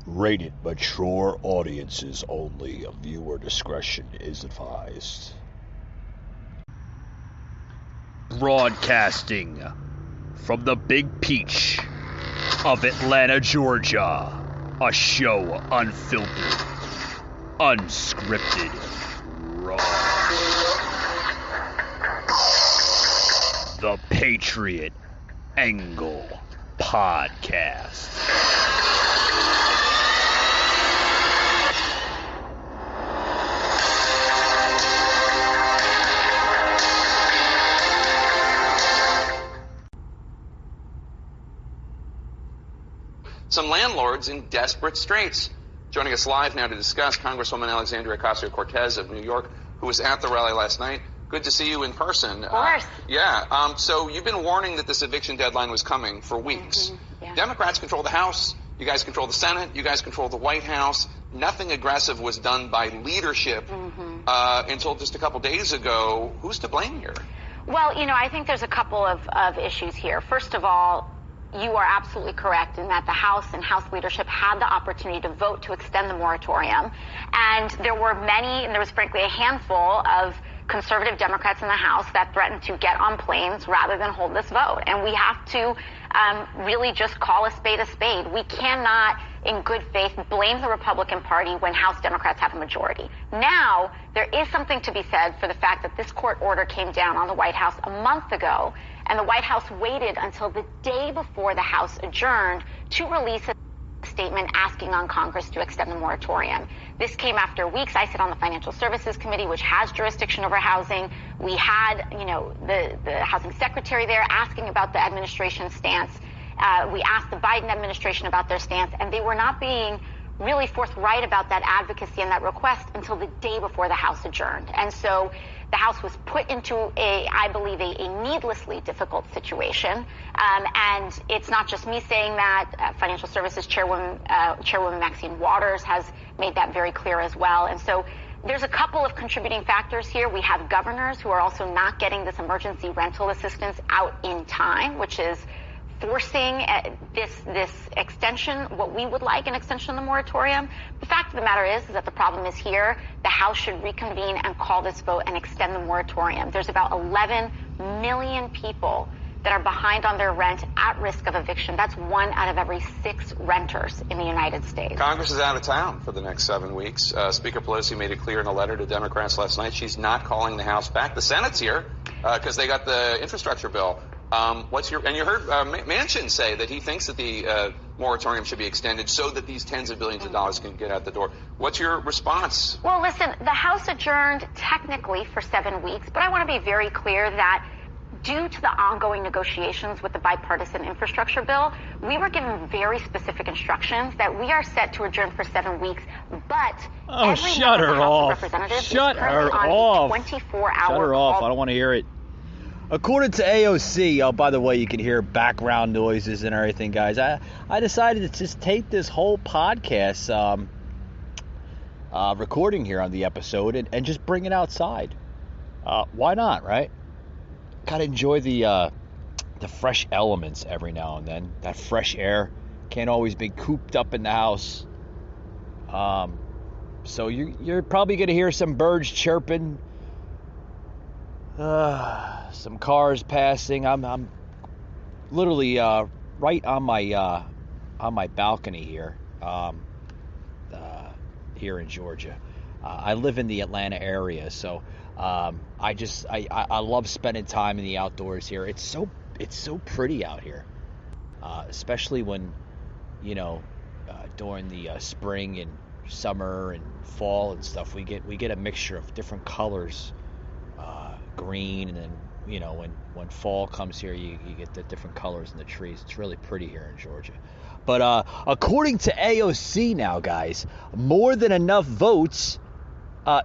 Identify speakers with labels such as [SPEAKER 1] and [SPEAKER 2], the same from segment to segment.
[SPEAKER 1] Rated mature audiences only. Viewer discretion is advised. Broadcasting from the Big Peach of Atlanta, Georgia. A show unfiltered, unscripted, raw. The Patriot Angle Podcast.
[SPEAKER 2] Some landlords in desperate straits. Joining us live now to discuss, Congresswoman Alexandria Ocasio-Cortez of New York, who was at the rally last night. Good to see you in person.
[SPEAKER 3] Of course.
[SPEAKER 2] So you've been warning that this eviction deadline was coming for weeks.
[SPEAKER 3] Yeah.
[SPEAKER 2] Democrats control the House. You guys control the Senate. You guys control the White House. Nothing aggressive was done by leadership until just a couple days ago. Who's to blame here?
[SPEAKER 3] Well, I think there's a couple of issues here. First of all, you are absolutely correct in that the House and House leadership had the opportunity to vote to extend the moratorium. And there were many, and there was frankly a handful of conservative Democrats in the House that threatened to get on planes rather than hold this vote. And we have to really just call a spade a spade. We cannot, in good faith, blame the Republican Party when House Democrats have a majority. Now, there is something to be said for the fact that this court order came down on the White House a month ago, and the White House waited until the day before the House adjourned to release a statement asking on Congress to extend the moratorium. This came after weeks. I sit on the Financial Services Committee, which has jurisdiction over housing. We had, the housing secretary there asking about the administration's stance. We asked the Biden administration about their stance, and they were not being really forthright about that advocacy and that request until the day before the House adjourned. And so the House was put into I believe, a needlessly difficult situation. And it's not just me saying that. Financial Services Chairwoman Maxine Waters has made that very clear as well. And so there's a couple of contributing factors here. We have governors who are also not getting this emergency rental assistance out in time, which is forcing this extension, what we would like an extension of the moratorium. The fact of the matter is that the problem is here. The House should reconvene and call this vote and extend the moratorium. There's about 11 million people that are behind on their rent at risk of eviction. That's 1 out of every 6 renters in the United States.
[SPEAKER 2] Congress is out of town for the next 7 weeks. Speaker Pelosi made it clear in a letter to Democrats last night she's not calling the House back. The Senate's here because they got the infrastructure bill. And you heard Manchin say that he thinks that the moratorium should be extended so that these tens of billions of dollars can get out the door. What's your response?
[SPEAKER 3] Well, listen, the House adjourned technically for 7 weeks, but I want to be very clear that due to the ongoing negotiations with the bipartisan infrastructure bill, we were given very specific instructions that we are set to adjourn for 7 weeks, but every
[SPEAKER 1] shut
[SPEAKER 3] member
[SPEAKER 1] her
[SPEAKER 3] of the House of
[SPEAKER 1] off.
[SPEAKER 3] Representatives
[SPEAKER 1] Shut
[SPEAKER 3] is currently
[SPEAKER 1] her
[SPEAKER 3] on
[SPEAKER 1] off.
[SPEAKER 3] a 24-hour
[SPEAKER 1] Shut her off.
[SPEAKER 3] call.
[SPEAKER 1] I don't want to hear it. According to AOC, oh, by the way, you can hear background noises and everything, guys. I decided to just take this whole podcast recording here on the episode and just bring it outside. Why not, right? Gotta enjoy the fresh elements every now and then. That fresh air. Can't always be cooped up in the house. So you're probably gonna hear some birds chirping. Some cars passing. I'm literally right on my balcony here, here in Georgia. I live in the Atlanta area, so I love spending time in the outdoors here. It's so pretty out here, especially when during the spring and summer and fall and stuff. We get a mixture of different colors. Green, and then when fall comes here, you get the different colors in the trees. It's really pretty here in Georgia. But according to AOC now, guys, more than enough votes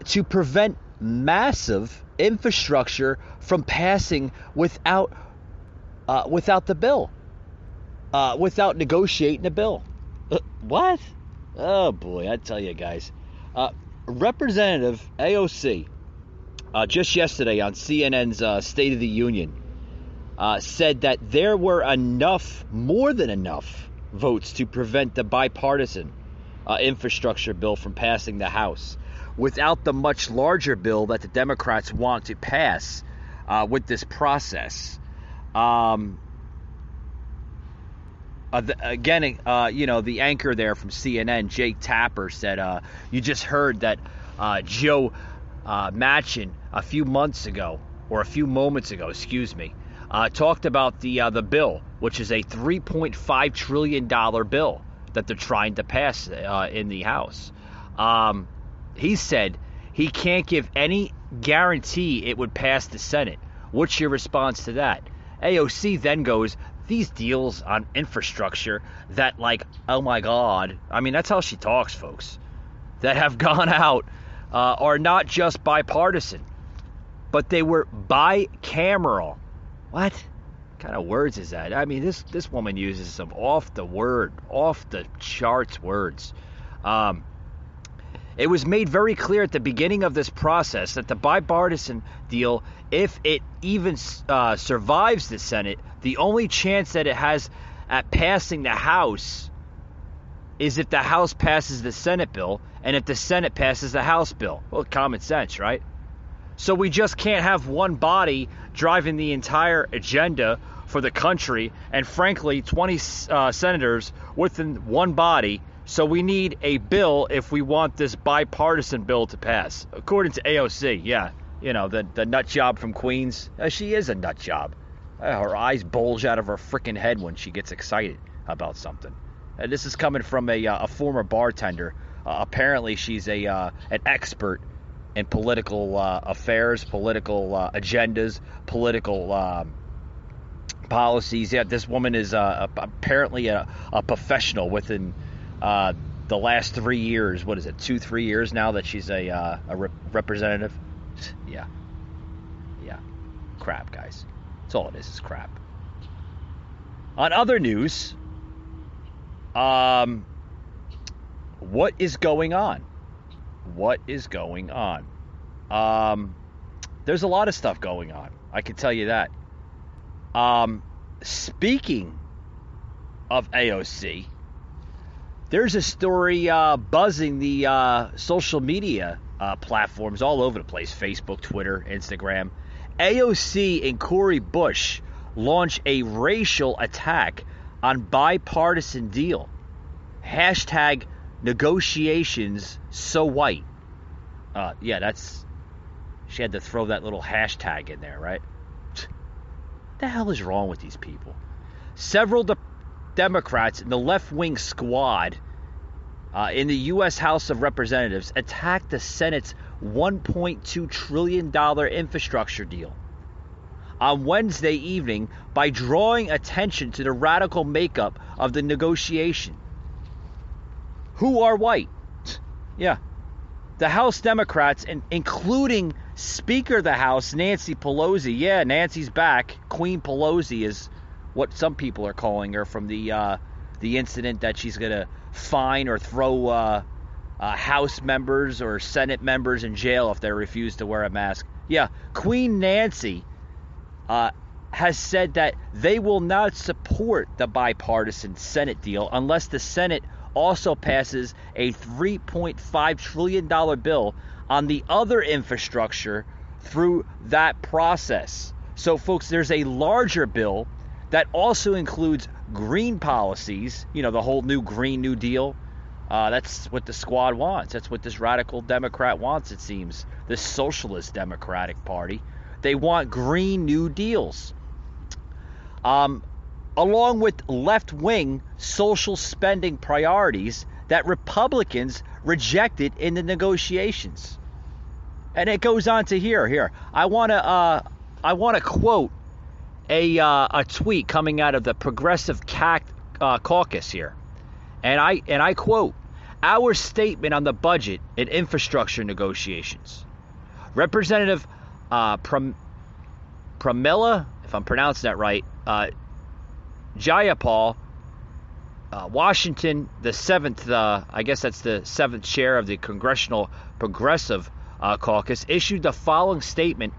[SPEAKER 1] to prevent massive infrastructure from passing without the bill, without negotiating a bill. What? Oh boy, I tell you guys. Representative AOC just yesterday on CNN's State of the Union said that there were more than enough votes to prevent the bipartisan infrastructure bill from passing the House without the much larger bill that the Democrats want to pass with this process. The anchor there from CNN, Jake Tapper, said, you just heard that Joe Manchin a few moments ago, talked about the bill, which is a $3.5 trillion bill that they're trying to pass in the House. He said he can't give any guarantee it would pass the Senate. What's your response to that? AOC then goes, these deals on infrastructure that, like, oh my God, I mean, that's how she talks, folks, that have gone out are not just bipartisan, but they were bicameral. What kind of words is that? I mean, this woman uses some off the charts words. It was made very clear at the beginning of this process that the bipartisan deal, if it even survives the Senate, the only chance that it has at passing the House is if the House passes the Senate bill and if the Senate passes the House bill. Well, common sense, right? So we just can't have one body driving the entire agenda for the country, and frankly, 20 senators within one body. So we need a bill if we want this bipartisan bill to pass. According to AOC, yeah, the nut job from Queens. She is a nut job. Her eyes bulge out of her freaking head when she gets excited about something. And this is coming from a former bartender. Apparently, she's an expert in political affairs, political agendas, political policies. Yeah, this woman is apparently a professional within the last 3 years. What is it, 2-3 years now that she's a representative? Yeah. Crap, guys. That's all it is crap. On other news, what is going on? There's a lot of stuff going on. I can tell you that. Speaking of AOC, there's a story buzzing the social media platforms all over the place. Facebook, Twitter, Instagram. AOC and Cori Bush launch a racial attack on bipartisan deal. Hashtag negotiations so white. She had to throw that little hashtag in there, right? What the hell is wrong with these people? Several Democrats in the left-wing squad in the U.S. House of Representatives attacked the Senate's $1.2 trillion infrastructure deal on Wednesday evening by drawing attention to the radical makeup of the negotiation. Who are white? Yeah. The House Democrats, including Speaker of the House, Nancy Pelosi. Yeah, Nancy's back. Queen Pelosi is what some people are calling her from the incident that she's going to fine or throw House members or Senate members in jail if they refuse to wear a mask. Yeah, Queen Nancy has said that they will not support the bipartisan Senate deal unless the Senate also passes a $3.5 trillion bill on the other infrastructure through that process. So, folks, there's a larger bill that also includes green policies, the whole new Green New Deal. That's what the squad wants. That's what this radical Democrat wants, it seems. This socialist Democratic Party. They want Green New Deals. Along with left-wing social spending priorities that Republicans rejected in the negotiations. And it goes on to here. I want to quote a tweet coming out of the Progressive Caucus here. And I quote, "Our statement on the budget and infrastructure negotiations. Representative Pramila, if I'm pronouncing that right, Jayapal, Washington, the 7th, I guess that's the 7th chair of the Congressional Progressive Caucus, issued the following statement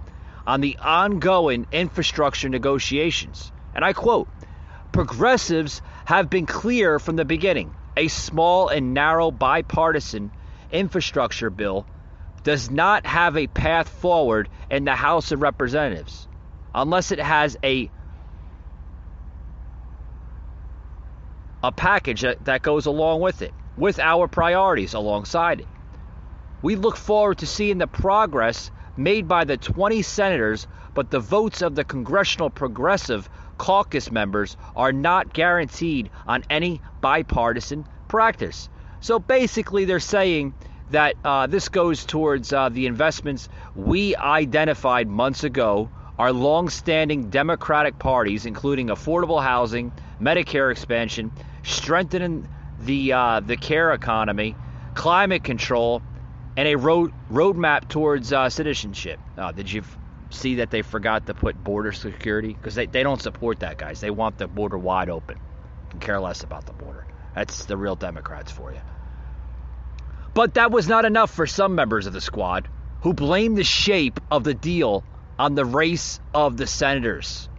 [SPEAKER 1] on the ongoing infrastructure negotiations. And I quote, "Progressives have been clear from the beginning. a small and narrow bipartisan infrastructure bill does not have a path forward in the House of Representatives unless it has a package that goes along with it, with our priorities alongside it. We look forward to seeing the progress made by the 20 senators, but the votes of the Congressional Progressive Caucus members are not guaranteed on any bipartisan practice. So basically they're saying that this goes towards the investments we identified months ago are long-standing Democratic parties, including affordable housing, Medicare expansion, strengthening the care economy, climate control, and a roadmap towards citizenship. Did you see that they forgot to put border security? Because they don't support that, guys. They want the border wide open. Can care less about the border. That's the real Democrats for you. But that was not enough for some members of the squad who blamed the shape of the deal on the race of the senators.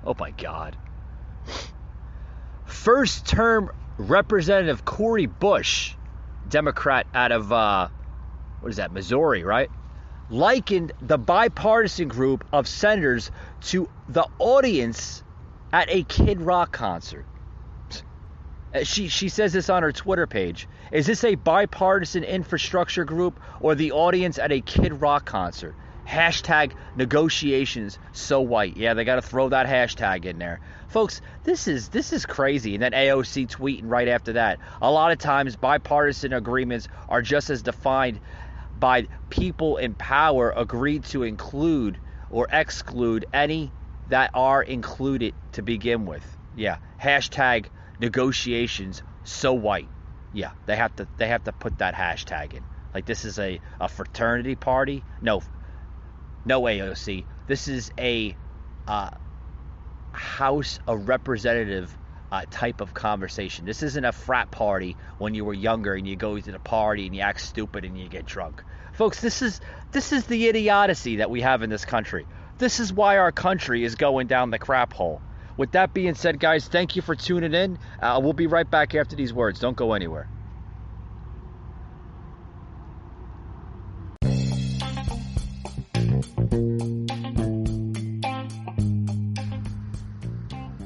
[SPEAKER 1] Oh my God. First term Representative Cori Bush, Democrat out of, Missouri, right? Likened the bipartisan group of senators to the audience at a Kid Rock concert. She says this on her Twitter page. Is this a bipartisan infrastructure group or the audience at a Kid Rock concert? Hashtag negotiations so white. Yeah, they got to throw that hashtag in there. Folks, this is crazy. And then AOC tweeting right after that. A lot of times bipartisan agreements are just as defined by people in power agreed to include or exclude any that are included to begin with. Yeah, hashtag negotiations so white. Yeah, they have to put that hashtag in. Like this is a fraternity party? No AOC. This is a House of Representative type of conversation. This isn't a frat party when you were younger and you go to the party and you act stupid and you get drunk. Folks, this is the idiocy that we have in this country. This is why our country is going down the crap hole. With that being said, guys, thank you for tuning in. We'll be right back after these words. Don't go anywhere.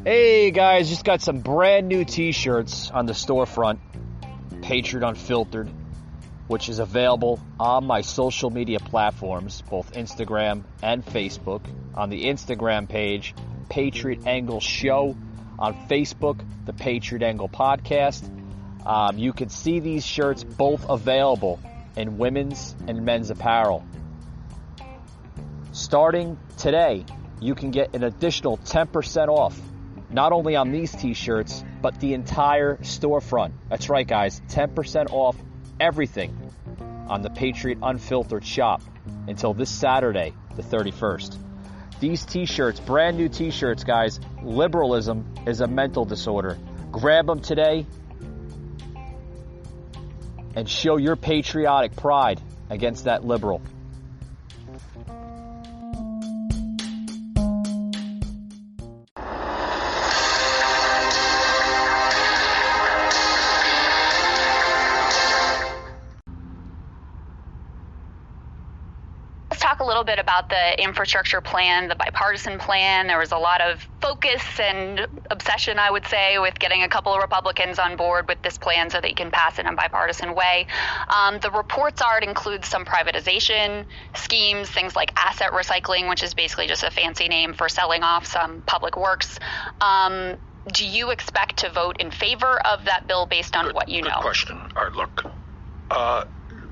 [SPEAKER 1] Hey guys, just got some brand new t-shirts on the storefront, Patriot Unfiltered, which is available on my social media platforms, both Instagram and Facebook. On the Instagram page, Patriot Angle Show. On Facebook, the Patriot Angle Podcast. You can see these shirts both available in women's and men's apparel. Starting today, you can get an additional 10% off. Not only on these t-shirts, but the entire storefront. That's right, guys. 10% off everything on the Patriot Unfiltered shop until this Saturday, the 31st. These t-shirts, brand new t-shirts, guys. Liberalism is a mental disorder. Grab them today and show your patriotic pride against that liberal.
[SPEAKER 3] Talk a little bit about the infrastructure plan, the bipartisan plan. There was a lot of focus and obsession, I would say, with getting a couple of Republicans on board with this plan so that you can pass it in a bipartisan way. The reports are it includes some privatization schemes, things like asset recycling, which is basically just a fancy name for selling off some public works. Do you expect to vote in favor of that bill based on what you know?
[SPEAKER 4] Good question. All right, look.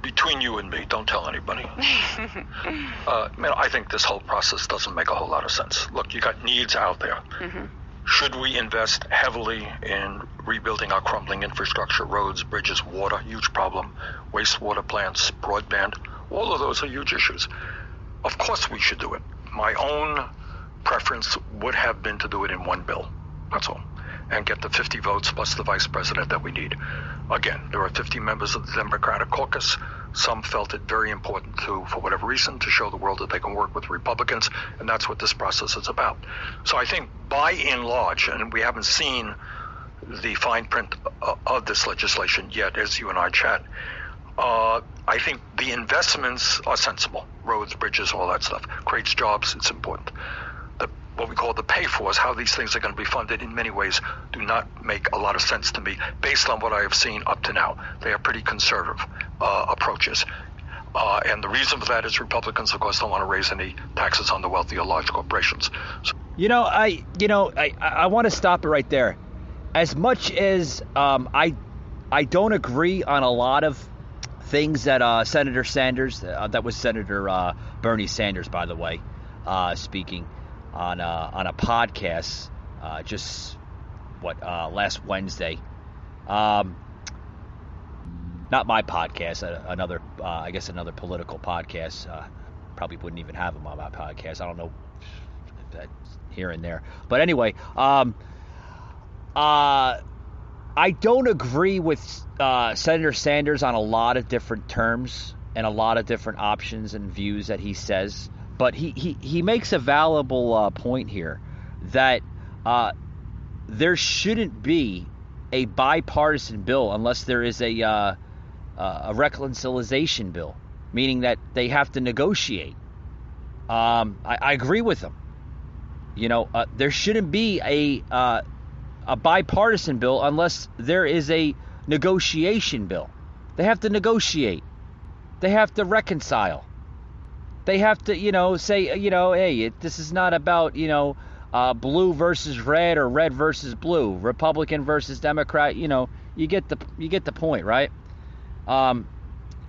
[SPEAKER 4] Between you and me, don't tell anybody. I think this whole process doesn't make a whole lot of sense. Look, you got needs out there. Mm-hmm. Should we invest heavily in rebuilding our crumbling infrastructure, roads, bridges, water, huge problem, wastewater plants, broadband? All of those are huge issues. Of course we should do it. My own preference would have been to do it in one bill. That's all. And get the 50 votes plus the vice president that we need. Again, there are 50 members of the Democratic caucus. Some felt it very important to, for whatever reason, to show the world that they can work with Republicans, and that's what this process is about. So I think by and large, and we haven't seen the fine print of this legislation yet as you and I chat. I think the investments are sensible. Roads, bridges, all that stuff. Creates jobs, it's important. What we call the pay-fors, how these things are going to be funded, in many ways do not make a lot of sense to me based on what I have seen up to now. They are pretty conservative approaches. And the reason for that is Republicans, of course, don't want to raise any taxes on the wealthy or large corporations. So,
[SPEAKER 1] I want to stop it right there. As much as I don't agree on a lot of things that Senator Sanders, that was Senator Bernie Sanders, by the way, speaking on a podcast last Wednesday. Not my podcast, another political podcast. Probably wouldn't even have him on my podcast. I don't know, here and there. But anyway, I don't agree with Senator Sanders on a lot of different terms and a lot of different options and views that he says. But he makes a valuable point here that there shouldn't be a bipartisan bill unless there is a reconciliation bill, meaning that they have to negotiate. I agree with him. There shouldn't be a bipartisan bill unless there is a negotiation bill. They have to negotiate. They have to reconcile. They have to, say, hey, this is not about, blue versus red or red versus blue, Republican versus Democrat. You get the point, right?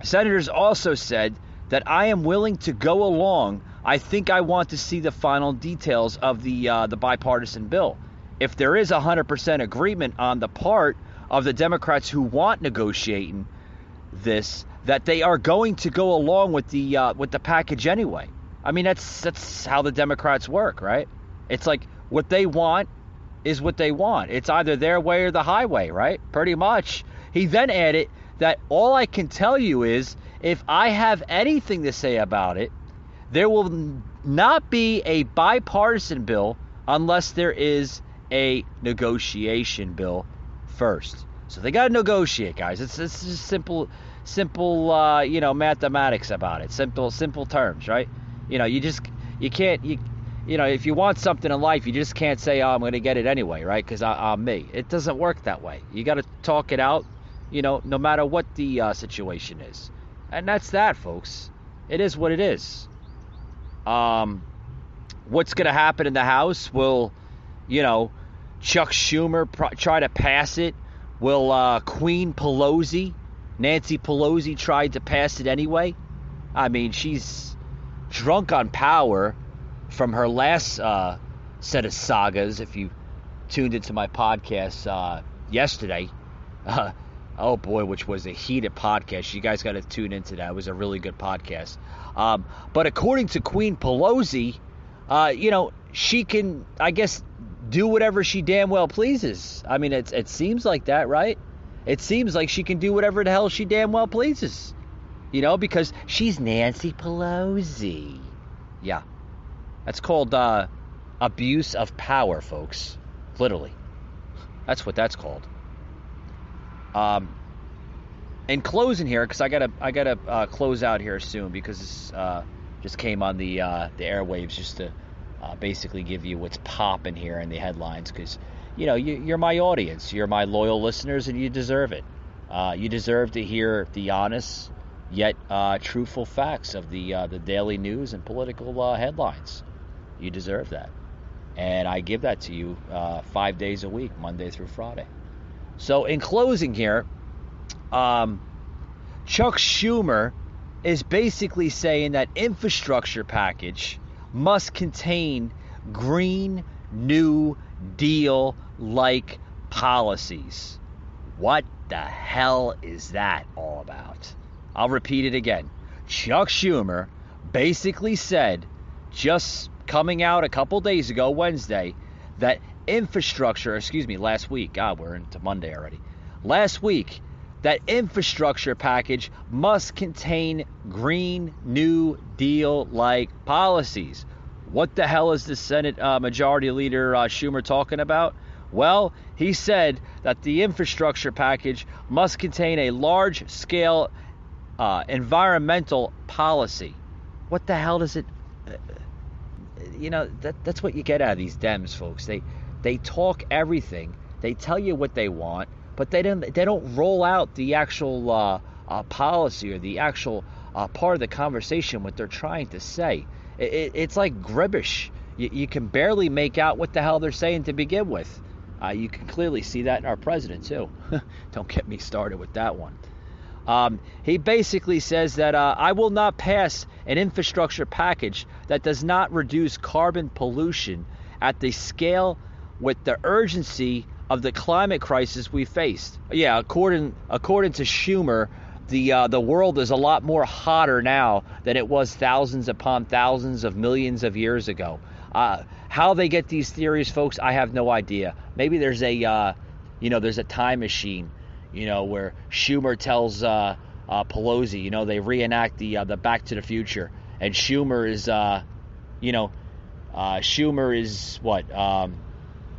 [SPEAKER 1] Senators also said that I am willing to go along. I think I want to see the final details of the bipartisan bill. If there is 100% agreement on the part of the Democrats who want negotiating this, that they are going to go along with the package anyway. I mean, that's how the Democrats work, right? It's like what they want is what they want. It's either their way or the highway, right? Pretty much. He then added that all I can tell you is if I have anything to say about it, there will not be a bipartisan bill unless there is a negotiation bill first. So they got to negotiate, guys. It's just simple mathematics about it. Simple terms, right? You can't if you want something in life, you just can't say, oh, I'm going to get it anyway, right? Because I'm me. It doesn't work that way. You got to talk it out, no matter what the situation is. And that's that, folks. It is what it is. What's going to happen in the House? Will, Chuck Schumer try to pass it? Will Queen Pelosi, Nancy Pelosi, tried to pass it anyway? I mean, she's drunk on power from her last set of sagas. If you tuned into my podcast yesterday, oh boy, which was a heated podcast. You guys got to tune into that. It was a really good podcast. But according to Queen Pelosi, she can, I guess, do whatever she damn well pleases. I mean, it seems like that, right? It seems like she can do whatever the hell she damn well pleases. Because she's Nancy Pelosi. Yeah. That's called abuse of power, folks. Literally. That's what that's called. In closing here, because I gotta close out here soon, because this just came on the airwaves just to basically give you what's popping here in the headlines, because you're my audience, you're my loyal listeners, and you deserve it. You deserve to hear the honest yet truthful facts of the daily news and political headlines. You deserve that, and I give that to you 5 days a week, Monday through Friday. So in closing here, Chuck Schumer is basically saying that infrastructure package must contain Green New Deal-like policies. What the hell is that all about? I'll repeat it again. Chuck Schumer basically said, just coming out a couple days ago, Wednesday, that last week, God, we're into Monday already. Last week, that infrastructure package must contain Green New Deal-like policies. What the hell is the Senate Majority Leader Schumer talking about? Well, he said that the infrastructure package must contain a large-scale environmental policy. What the hell does it... that's what you get out of these Dems, folks. They talk everything. They tell you what they want, but they don't roll out the actual policy or the actual part of the conversation, what they're trying to say. It's like gibbish. You can barely make out what the hell they're saying to begin with. You can clearly see that in our president, too. Don't get me started with that one. He basically says that I will not pass an infrastructure package that does not reduce carbon pollution at the scale with the urgency of the climate crisis we faced. Yeah, according to Schumer, the world is a lot more hotter now than it was thousands upon thousands of millions of years ago. How they get these theories, folks, I have no idea. Maybe there's a time machine, where Schumer tells Pelosi, they reenact the Back to the Future, and Schumer is what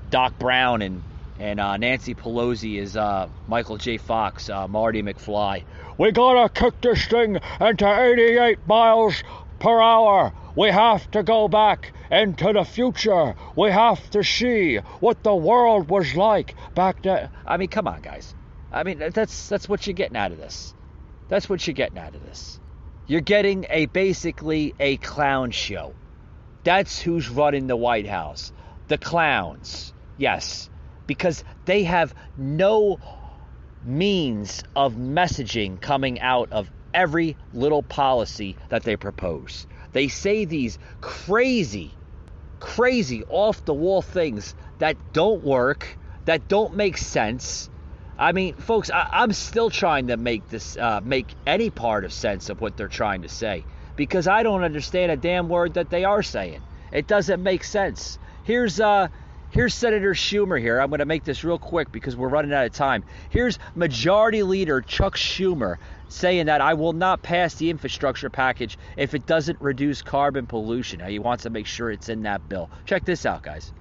[SPEAKER 1] Doc Brown, and Nancy Pelosi is Michael J. Fox, Marty McFly. We gotta kick this thing into 88 miles per hour. We have to go back into the future. We have to see what the world was like back then. I mean, come on, guys. I mean, that's what you're getting out of this. That's what you're getting out of this. You're getting basically a clown show. That's who's running the White House. The clowns. Yes. Because they have no means of messaging coming out of every little policy that they propose. They say these crazy off-the-wall things that don't work, that don't make sense. I mean, folks, I'm still trying to make any part of sense of what they're trying to say, because I don't understand a damn word that they are saying. It doesn't make sense. Here's Senator Schumer here. I'm going to make this real quick because we're running out of time. Here's Majority Leader Chuck Schumer saying that I will not pass the infrastructure package if it doesn't reduce carbon pollution. Now, he wants to make sure it's in that bill. Check this out, guys.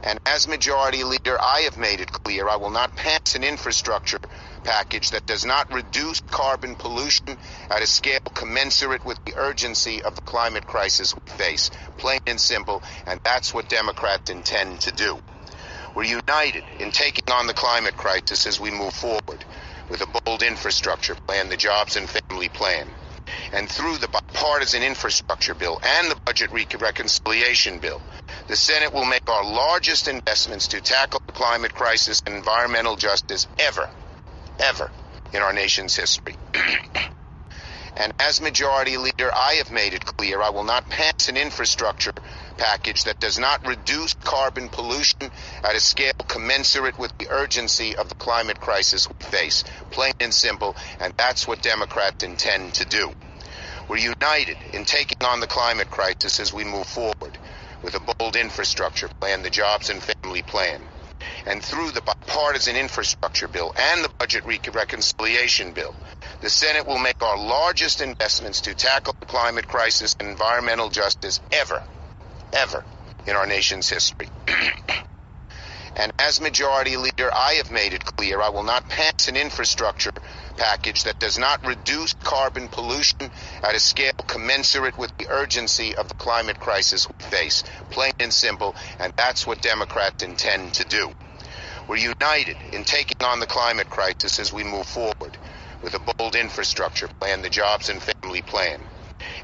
[SPEAKER 5] And as Majority Leader, I have made it clear I will not pass an infrastructure package that does not reduce carbon pollution at a scale commensurate with the urgency of the climate crisis we face. Plain and simple, and that's what Democrats intend to do. We're united in taking on the climate crisis as we move forward with a bold infrastructure plan, the Jobs and Family Plan. And through the bipartisan infrastructure bill and the budget reconciliation bill, the Senate will make our largest investments to tackle the climate crisis and environmental justice ever in our nation's history. And as Majority Leader, I have made it clear I will not pass an infrastructure package that does not reduce carbon pollution at a scale commensurate with the urgency of the climate crisis we face. Plain and simple, and that's what Democrats intend to do. We're united in taking on the climate crisis as we move forward with a bold infrastructure plan, the Jobs and Family Plan. And through the bipartisan infrastructure bill and the budget reconciliation bill, the Senate will make our largest investments to tackle the climate crisis and environmental justice ever in our nation's history. And as Majority Leader, I have made it clear I will not pass an infrastructure package that does not reduce carbon pollution at a scale commensurate with the urgency of the climate crisis we face. Plain and simple, and that's what Democrats intend to do. We're united in taking on the climate crisis as we move forward with a bold infrastructure plan, the Jobs and Family Plan.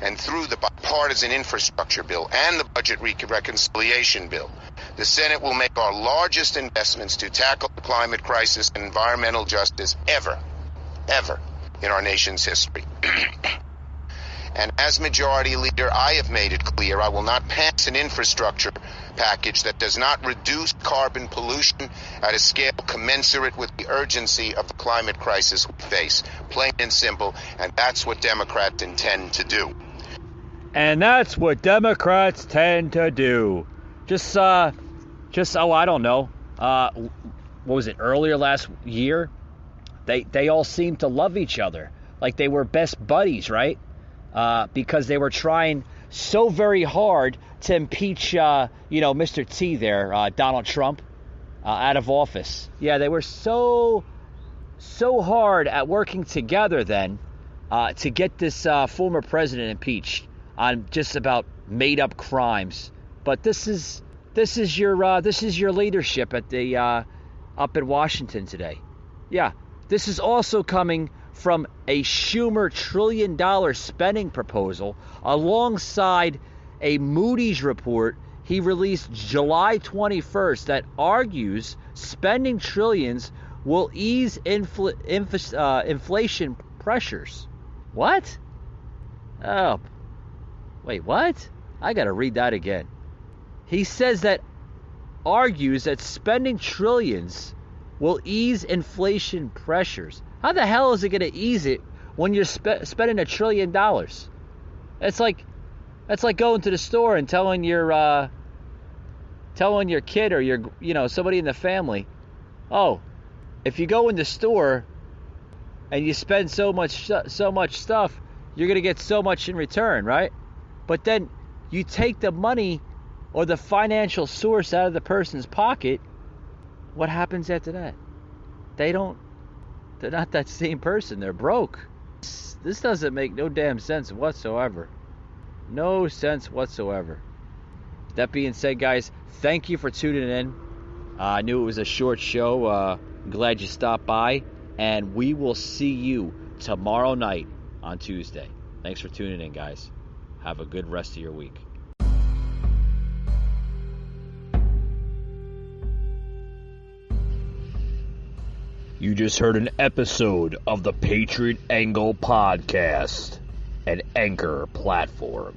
[SPEAKER 5] And through the bipartisan infrastructure bill and the budget reconciliation bill, the Senate will make our largest investments to tackle the climate crisis and environmental justice ever in our nation's history. And as Majority Leader, I have made it clear I will not pass an infrastructure package that does not reduce carbon pollution at a scale commensurate with the urgency of the climate crisis we face. Plain and simple, and that's what Democrats intend to do.
[SPEAKER 1] And that's what Democrats tend to do. I don't know. What was it, earlier last year? They all seemed to love each other. Like they were best buddies, right? Because they were trying so very hard to impeach, Mr. T there, Donald Trump. out of office. Yeah, they were so hard at working together then to get this former president impeached on just about made-up crimes. But this is your leadership at the up in Washington today. Yeah, this is also coming from a Schumer $1 trillion spending proposal alongside a Moody's report he released July 21st that argues spending trillions will ease inflation pressures. What? Oh, wait, what? I gotta read that again. He says that argues that spending trillions will ease inflation pressures. How the hell is it going to ease it when you're spending $1 trillion? That's like going to the store and telling your kid or your somebody in the family, oh, if you go in the store and you spend so much stuff, you're going to get so much in return, right? But then you take the money or the financial source out of the person's pocket. What happens after that? They're not that same person. They're broke. This doesn't make no damn sense whatsoever. No sense whatsoever. That being said, guys, thank you for tuning in. I knew it was a short show. Glad you stopped by. And we will see you tomorrow night on Tuesday. Thanks for tuning in, guys. Have a good rest of your week. You just heard an episode of the Patriot Angle Podcast, an Anchor platform.